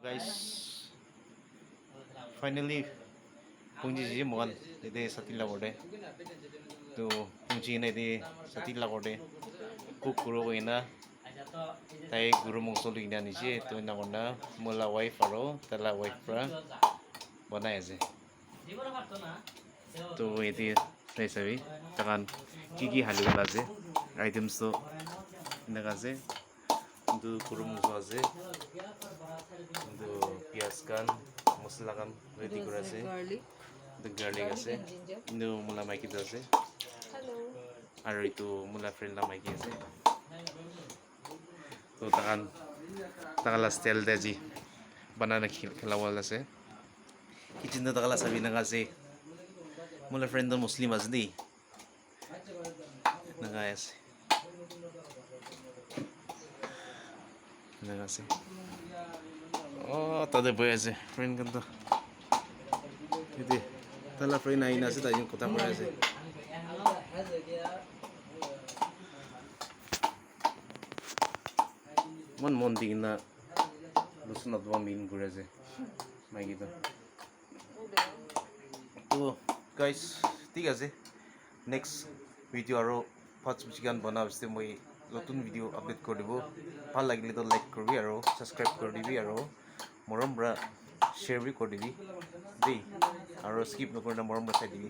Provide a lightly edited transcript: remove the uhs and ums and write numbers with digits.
Guys, finally pungji ji mon ide satil lagode to pungji na ide satil lagode cook kuro ina tai guru mungsol ina nije to na kona mula wife aro tala wife pra banai ase to ide sai sabi takan kiki halu ase items to naga ase itu guru mungsol ase itu pias kan masala kan ready kura ase the garlic ase itu mula maiki tu ase aru itu mula friend la maiki ase to takala style daji banana khilawal ase kitchen ta takala sabi naga ase mula friend to muslim ase di naga ase naga ase oh tade boy ase friend kan to ide tala friend aina ase ta yung kota pore ase mon ding na lusun adwa min gure ase maigi to guys ঠিক আছে next video aro পাঁচ chicken banabste moi নতুন video update কৰি দিব ভাল লাগিলে তো like কৰিবি আৰু সাবস্ক্ৰাইব কৰি দিবি আৰু মৰম বৰা শ্বেয়াৰ কৰি দিবি দেই আৰু স্কিপ নকৰি মৰম বৰা চাই দিবি